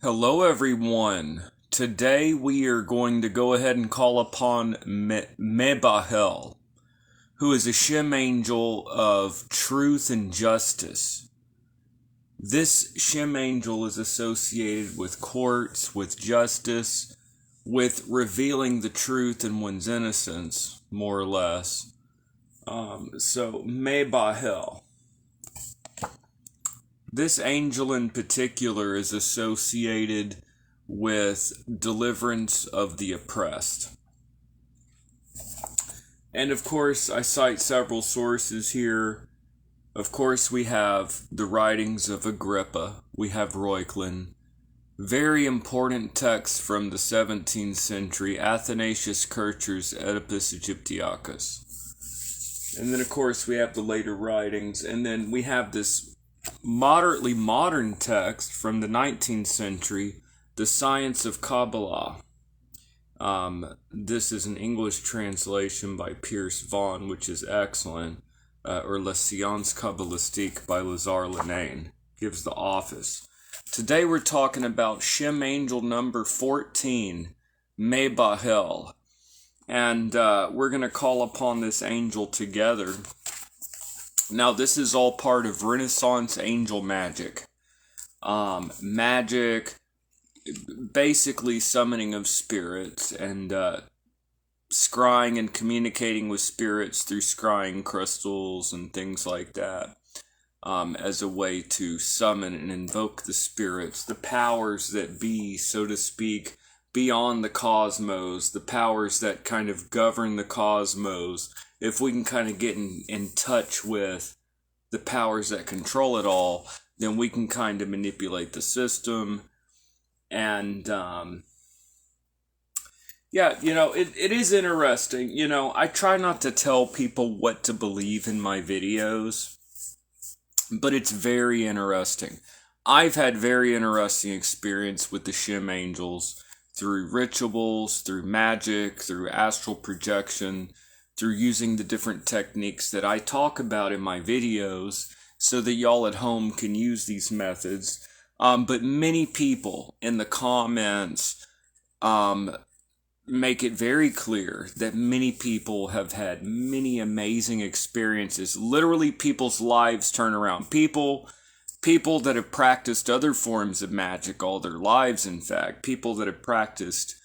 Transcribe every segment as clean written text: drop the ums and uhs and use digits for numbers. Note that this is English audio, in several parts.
Hello, everyone. Today we are going to go ahead and call upon Mebahel, who is a Shem angel of truth and justice. This Shem angel is associated with courts, with justice, with revealing the truth in one's innocence, more or less. So, Mebahel. This angel in particular is associated with deliverance of the oppressed. And of course, I cite several sources here. Of course, we have the writings of Agrippa. We have Reuchlin. Very important texts from the 17th century, Athanasius Kircher's Oedipus Egyptiacus. And then, of course, we have the later writings. And then we have this moderately modern text from the 19th century, The Science of Kabbalah. This is an English translation by Pierce Vaughan, which is excellent, or La Science Kabbalistique by Lazare Lenain. Gives the office. Today we're talking about Shem Angel number 14, Mebahel. And we're going to call upon this angel together. Now, this is all part of Renaissance angel magic. Magic, basically summoning of spirits and scrying and communicating with spirits through scrying crystals and things like that, as a way to summon and invoke the spirits, the powers that be, so to speak, beyond the cosmos, the powers that kind of govern the cosmos. If we can kind of get in touch with the powers that control it all, then we can kind of manipulate the system. And, it is interesting. I try not to tell people what to believe in my videos, but it's very interesting. I've had very interesting experience with the Shem angels through rituals, through magic, through astral projection, through using the different techniques that I talk about in my videos so that y'all at home can use these methods. But many people in the comments make it very clear that many people have had many amazing experiences. Literally, people's lives turn around. People that have practiced other forms of magic all their lives, in fact. People that have practiced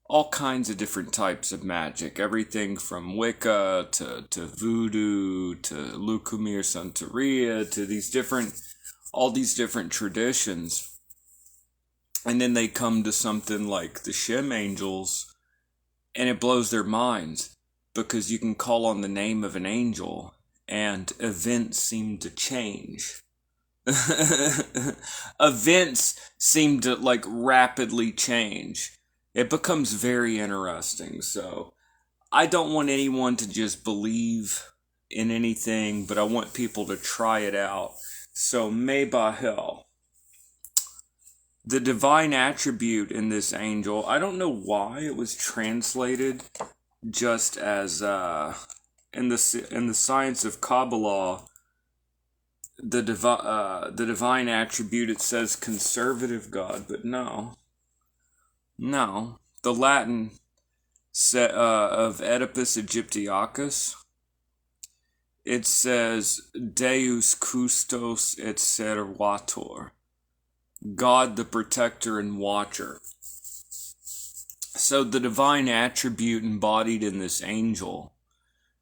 all kinds of different types of magic. Everything from Wicca to Voodoo to Lucumir Santeria to all these different traditions. And then they come to something like the Shem angels, and it blows their minds because you can call on the name of an angel and events seem to change. Events seem to rapidly change. It becomes very interesting. So I don't want anyone to just believe in anything, but I want people to try it out. So Mebahel, the divine attribute in this angel, I don't know why it was translated just as in the science of Kabbalah, the divine attribute, it says conservative God, but no, the Latin of Oedipus Egyptiacus, it says Deus custos et servator, God the protector and watcher. So the divine attribute embodied in this angel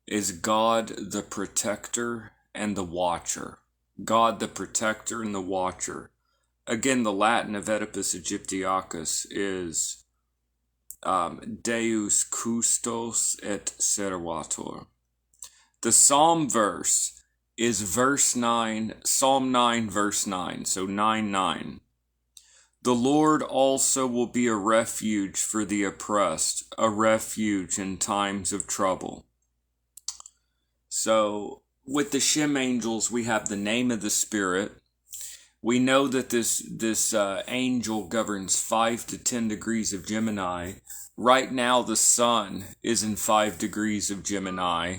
is God the protector and the watcher. God the protector and the watcher. Again, the Latin of Oedipus Egyptiacus is Deus custos et servator. The Psalm verse is verse 9, Psalm 9, verse 9, so 9:9. The Lord also will be a refuge for the oppressed, a refuge in times of trouble. So, with the Shem angels, we have the name of the Spirit. We know that this angel governs 5 to 10 degrees of Gemini. Right now, the sun is in 5 degrees of Gemini.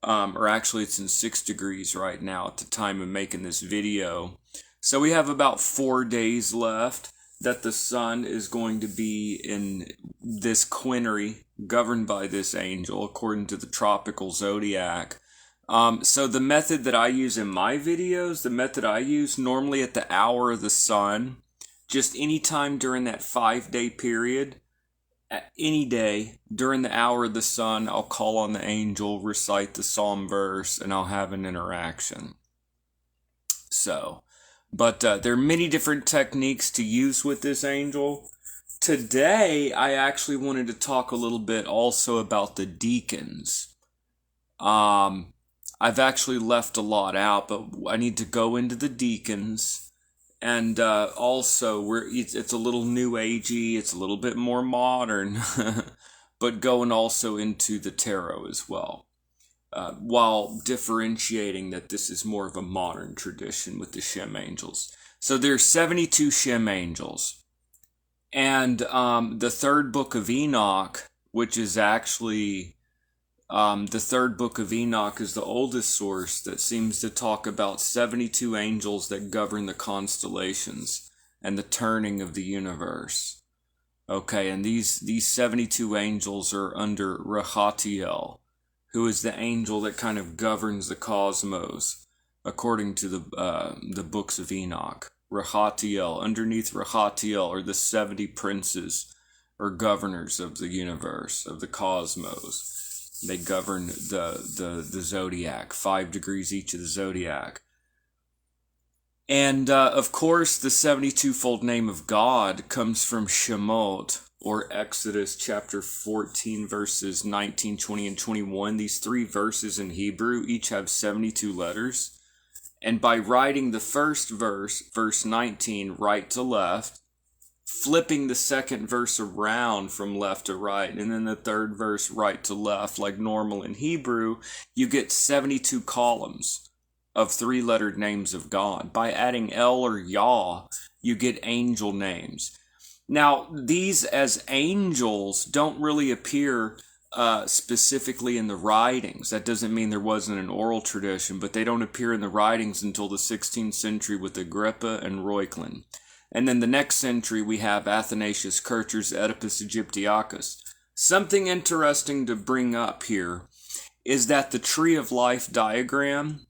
Or actually, it's in 6 degrees right now at the time of making this video. So we have about 4 days left. that the sun is going to be in this quinary governed by this angel according to the tropical zodiac. So the method that I use in my videos, the method I use normally at the hour of the sun, just any time during that 5-day period, any day during the hour of the sun, I'll call on the angel, recite the psalm verse, and I'll have an interaction. So, but there are many different techniques to use with this angel. Today, I actually wanted to talk a little bit also about the deacons. I've actually left a lot out, but I need to go into the deacons. And also, it's a little new agey, it's a little bit more modern, but going also into the tarot as well, while differentiating that this is more of a modern tradition with the Shem angels. So there's 72 Shem angels, and the third book of Enoch, which is actually the third book of Enoch is the oldest source that seems to talk about 72 angels that govern the constellations and the turning of the universe. Okay, and these 72 angels are under Rahatiel, who is the angel that kind of governs the cosmos, according to the books of Enoch. Rahatiel, underneath Rahatiel are the 70 princes or governors of the universe, of the cosmos. They govern the zodiac, 5 degrees each of the zodiac. And, of course, the 72-fold name of God comes from Shemot, or Exodus chapter 14, verses 19, 20, and 21. These 3 verses in Hebrew each have 72 letters. And by writing the first verse, verse 19, right to left, flipping the second verse around from left to right, and then the third verse right to left, like normal in Hebrew, you get 72 columns of 3-lettered names of God. By adding El or Yah, you get angel names. Now, these as angels don't really appear specifically in the writings. That doesn't mean there wasn't an oral tradition, but they don't appear in the writings until the 16th century with Agrippa and Reuchlin. And then the next century, we have Athanasius Kircher's Oedipus Aegyptiacus. Something interesting to bring up here is that the Tree of Life diagram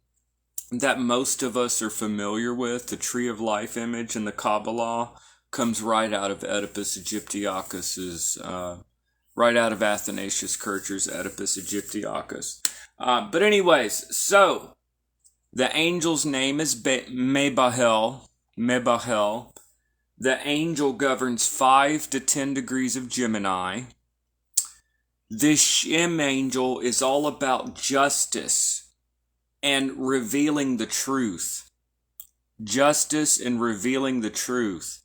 that most of us are familiar with, the Tree of Life image in the Kabbalah, comes right out of Oedipus Aegyptiacus's, right out of Athanasius Kircher's Oedipus Aegyptiacus. But anyways, so the angel's name is Mebahel. The angel governs 5 to 10 degrees of Gemini. This Shem angel is all about justice and revealing the truth. Justice and revealing the truth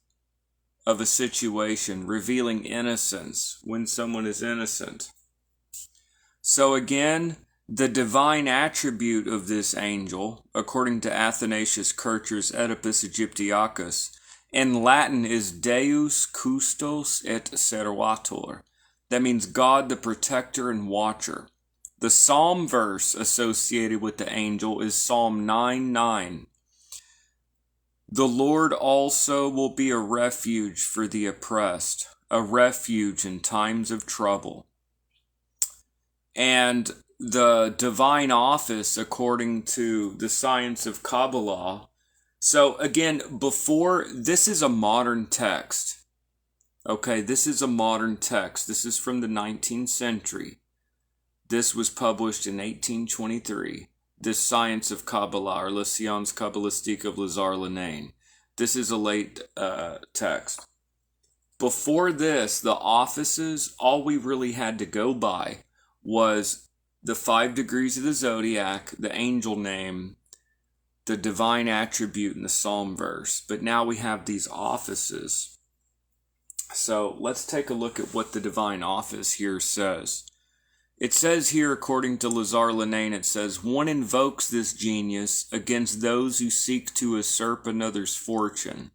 of a situation, revealing innocence when someone is innocent. So again, the divine attribute of this angel, according to Athanasius Kircher's Oedipus Aegyptiacus, in Latin is Deus Custos et Servator. That means God the protector and watcher. The psalm verse associated with the angel is Psalm 9:9. The Lord also will be a refuge for the oppressed, a refuge in times of trouble. And the divine office, according to the science of Kabbalah, so again, this is a modern text. Okay, this is a modern text. This is from the 19th century. This was published in 1823. This Science of Kabbalah, or Les Sciences Kabbalistiques of Lazare Lenain. This is a late text. Before this, the offices, all we really had to go by was the 5 degrees of the zodiac, the angel name, the divine attribute in the psalm verse. But now we have these offices. So let's take a look at what the divine office here says. It says here, according to Lazare Lenain, it says, one invokes this genius against those who seek to usurp another's fortune.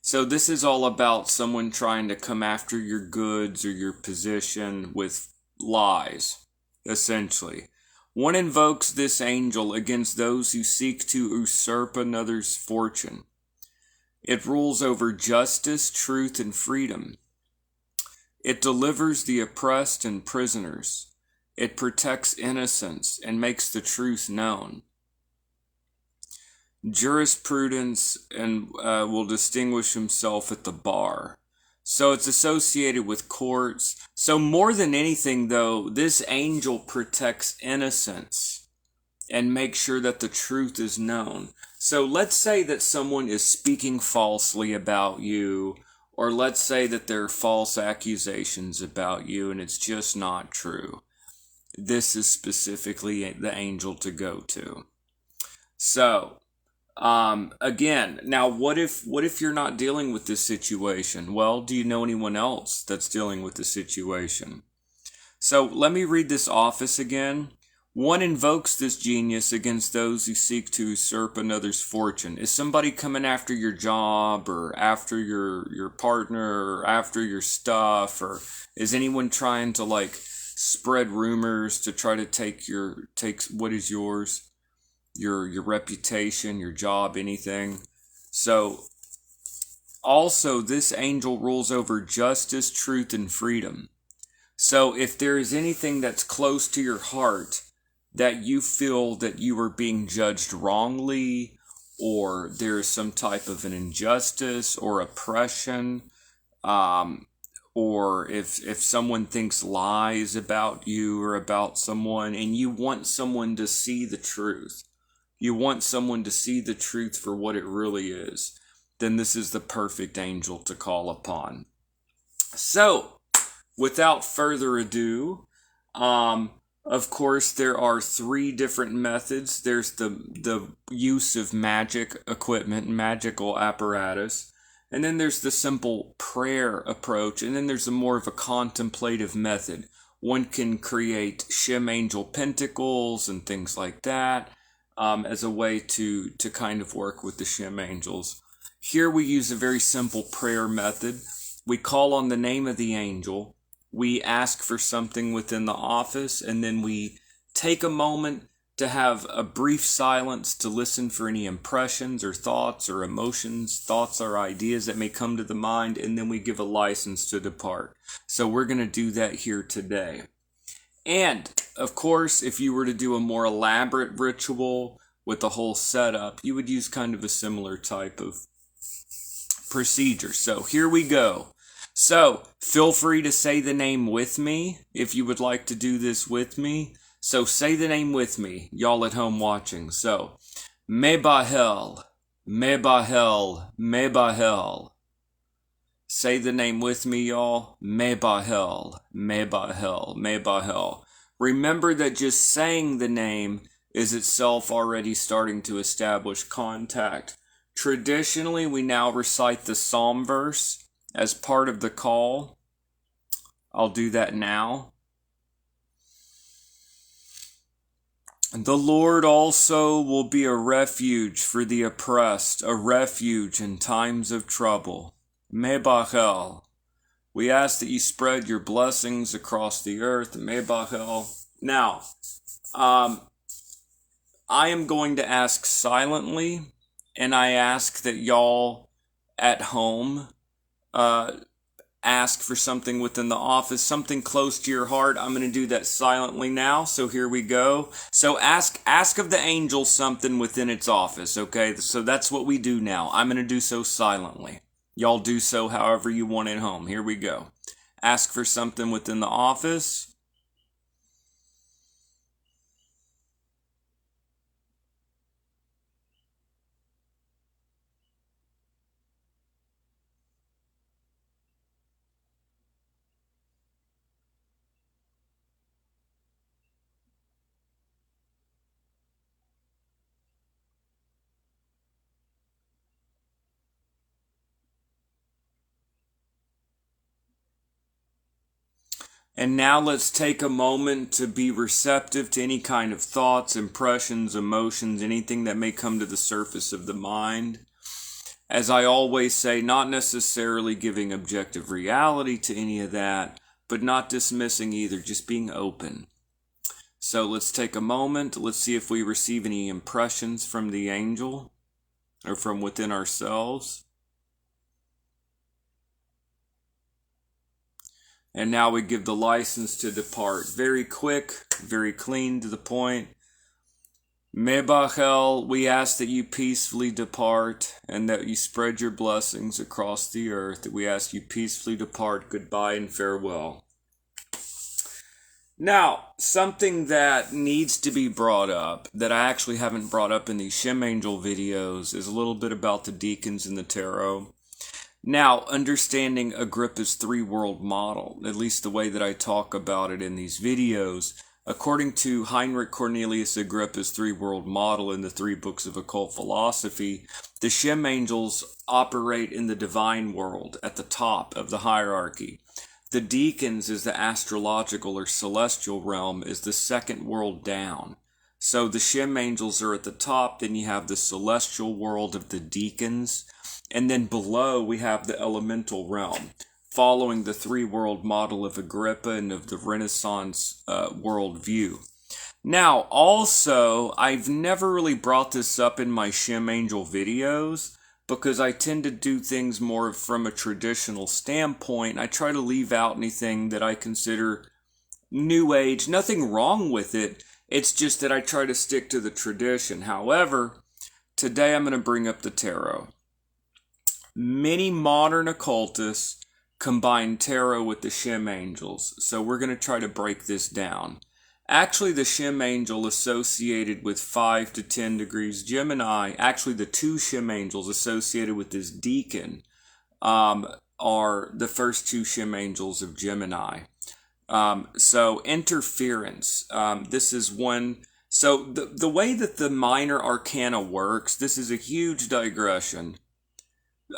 So this is all about someone trying to come after your goods or your position with lies, essentially. One invokes this angel against those who seek to usurp another's fortune. It rules over justice, truth, and freedom. It delivers the oppressed and prisoners. It protects innocence and makes the truth known. Jurisprudence and will distinguish himself at the bar. So it's associated with courts. So more than anything, though, this angel protects innocence and makes sure that the truth is known. So let's say that someone is speaking falsely about you, or let's say that there are false accusations about you and it's just not true. This is specifically the angel to go to. So, again, now what if you're not dealing with this situation? Well, do you know anyone else that's dealing with the situation? So let me read this office again. One invokes this genius against those who seek to usurp another's fortune. Is somebody coming after your job, or after your partner, or after your stuff, or is anyone trying to like spread rumors to try to take what is yours? Your reputation, your job, anything. So also this angel rules over justice, truth, and freedom. So if there is anything that's close to your heart that you feel that you are being judged wrongly, or there is some type of an injustice or oppression, or if someone thinks lies about you or about someone, and you want someone to see the truth, you want someone to see the truth for what it really is, then this is the perfect angel to call upon. So, without further ado, of course, there are 3 different methods. There's the use of magic equipment, magical apparatus. And then there's the simple prayer approach. And then there's more of a contemplative method. One can create Shem angel pentacles and things like that as a way to kind of work with the Shem angels. Here we use a very simple prayer method. We call on the name of the angel. We ask for something within the office, and then we take a moment to have a brief silence to listen for any impressions or thoughts or emotions, thoughts or ideas that may come to the mind, and then we give a license to depart. So we're going to do that here today. And, of course, if you were to do a more elaborate ritual with the whole setup, you would use kind of a similar type of procedure. So here we go. So, feel free to say the name with me if you would like to do this with me. So, say the name with me, y'all at home watching. So, Mebahel, Mebahel, Mebahel. Say the name with me, y'all. Mebahel, Mebahel, Mebahel. Remember that just saying the name is itself already starting to establish contact. Traditionally, we now recite the psalm verse as part of the call. I'll do that now. The Lord also will be a refuge for the oppressed, a refuge in times of trouble. Mebahel. We ask that you spread your blessings across the earth. Mebahel. Now, I am going to ask silently, and I ask that y'all at home ask for something within the office, something close to your heart. I'm going to do that silently now. So here we go. So ask of the angel something within its office. Okay. So that's what we do now. I'm going to do so silently. Y'all do so however you want at home. Here we go. Ask for something within the office. And now let's take a moment to be receptive to any kind of thoughts, impressions, emotions, anything that may come to the surface of the mind. As I always say, not necessarily giving objective reality to any of that, but not dismissing either, just being open. So let's take a moment. Let's see if we receive any impressions from the angel or from within ourselves. And now we give the license to depart. Very quick, very clean, to the point. Mebahel, we ask that you peacefully depart and that you spread your blessings across the earth. That we ask you peacefully depart. Goodbye and farewell. Now, something that needs to be brought up, that I actually haven't brought up in these Shem Angel videos, is a little bit about the deacons in the tarot. Now, understanding Agrippa's three-world model, at least the way that I talk about it in these videos, according to Heinrich Cornelius Agrippa's three-world model in the 3 Books of Occult Philosophy, the Shem Angels operate in the divine world at the top of the hierarchy. The deacons is the astrological or celestial realm, is the second world down. So the Shem Angels are at the top, then you have the celestial world of the deacons, and then below we have the elemental realm, following the 3-world model of Agrippa and of the Renaissance worldview. Now, also, I've never really brought this up in my Shem Angel videos, because I tend to do things more from a traditional standpoint. I try to leave out anything that I consider New Age. Nothing wrong with it. It's just that I try to stick to the tradition. However, today I'm going to bring up the tarot. Many modern occultists combine tarot with the Shem Angels. So we're going to try to break this down. Actually, the Shem Angel associated with 5 to 10 degrees Gemini, actually the 2 Shem Angels associated with this deacon are the first 2 Shem Angels of Gemini. So interference, this is one. So the way that the minor arcana works, this is a huge digression.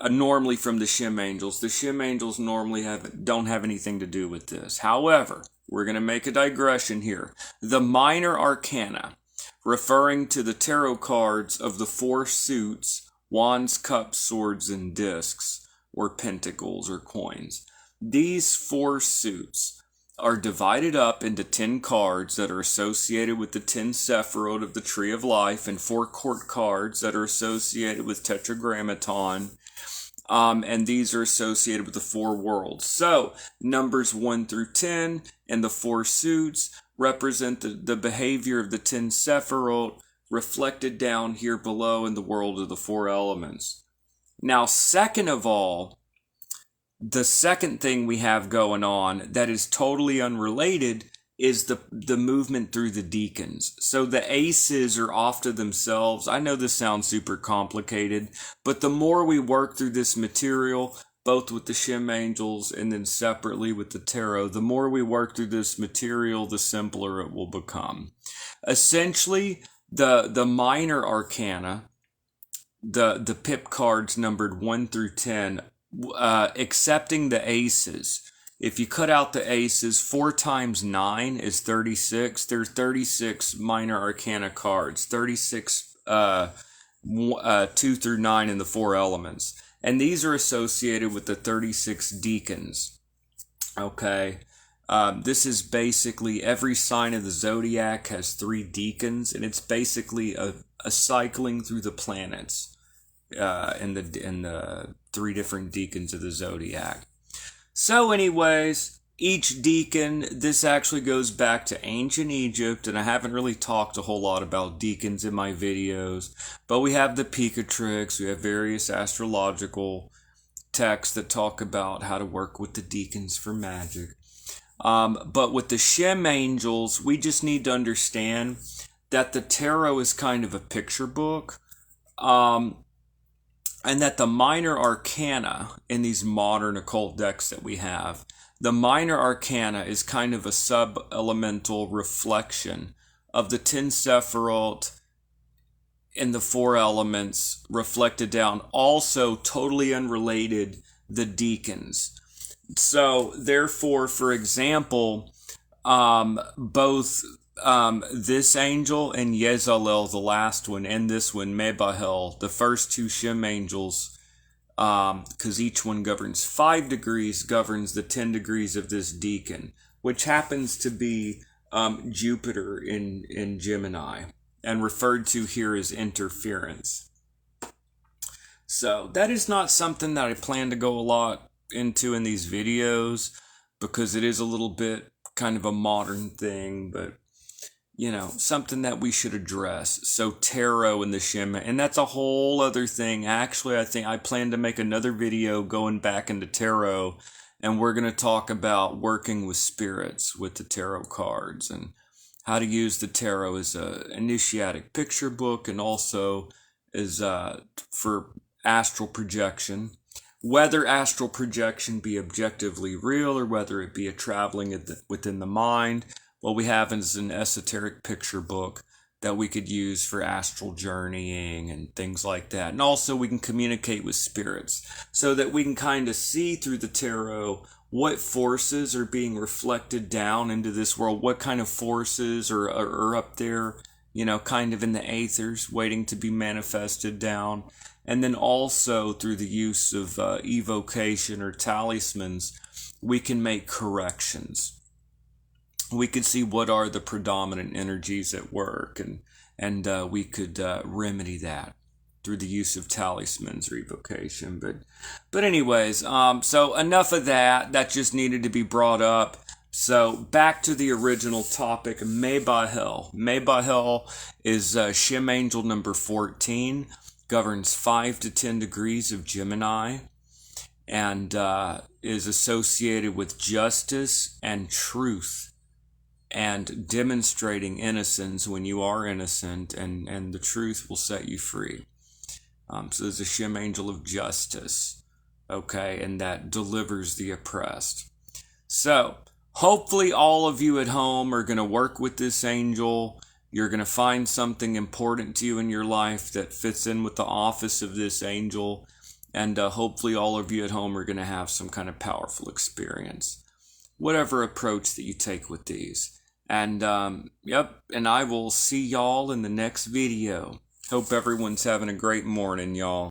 Normally from the Shem Angels. The Shem Angels normally don't have anything to do with this. However, we're going to make a digression here. The minor arcana, referring to the tarot cards of the 4 suits, wands, cups, swords, and discs, or pentacles, or coins. These 4 suits are divided up into 10 cards that are associated with the 10 Sephiroth of the Tree of Life, and 4 court cards that are associated with Tetragrammaton. And these are associated with the 4 worlds. So, numbers 1 through 10 and the 4 suits represent the behavior of the 10 Sephiroth reflected down here below in the world of the 4 elements. Now, second of all, the second thing we have going on that is totally unrelated is the movement through the deacons. So the aces are off to themselves. I know this sounds super complicated, but the more we work through this material, both with the Shem Angels and then separately with the tarot, the more we work through this material, the simpler it will become. Essentially, the minor arcana, the pip cards numbered 1 through 10, accepting the aces. If you cut out the aces, 4 times 9 is 36. There's 36 minor arcana cards, 36 2 through 9 in the 4 elements. And these are associated with the 36 deacons. Okay. This is basically every sign of the zodiac has 3 deacons, and it's basically a cycling through the planets in the 3 different deacons of the zodiac. So anyways, each deacon, this actually goes back to ancient Egypt, and I haven't really talked a whole lot about deacons in my videos, but we have the Picatrix, we have various astrological texts that talk about how to work with the deacons for magic. But with the Shem Angels, we just need to understand that the tarot is kind of a picture book, and that the minor arcana in these modern occult decks that we have, the minor arcana is kind of a sub-elemental reflection of the 10 Sephiroth in the 4 elements reflected down. Also, totally unrelated, the deacons. So, therefore, for example, both this angel and Yezalel, the last one, and this one, Mebahel, the first 2 Shem Angels, because each one governs 5 degrees, governs the 10 degrees of this deacon, which happens to be Jupiter in Gemini, and referred to here as interference. So that is not something that I plan to go a lot into in these videos, because it is a little bit kind of a modern thing, but something that we should address. So tarot and the Shem, and that's a whole other thing. Actually, I think I plan to make another video going back into tarot, and we're going to talk about working with spirits with the tarot cards and how to use the tarot as a initiatic picture book, and also as for astral projection. Whether astral projection be objectively real or whether it be a traveling within the mind, what we have is an esoteric picture book that we could use for astral journeying and things like that. And also we can communicate with spirits so that we can kind of see through the tarot what forces are being reflected down into this world, what kind of forces are up there, kind of in the aethers waiting to be manifested down. And then also through the use of evocation or talismans, we can make corrections. We could see what are the predominant energies at work, and we could remedy that through the use of talismans or evocation. But anyways, so enough of that. That just needed to be brought up. So back to the original topic, Mebahel. Mebahel is Shem angel number 14, governs 5 to 10 degrees of Gemini, and is associated with justice and truth, and demonstrating innocence when you are innocent, and the truth will set you free. So there's a Shem angel of justice, okay, and that delivers the oppressed. So hopefully all of you at home are going to work with this angel. You're going to find something important to you in your life that fits in with the office of this angel, and hopefully all of you at home are going to have some kind of powerful experience, whatever approach that you take with these. And, and I will see y'all in the next video. Hope everyone's having a great morning, y'all.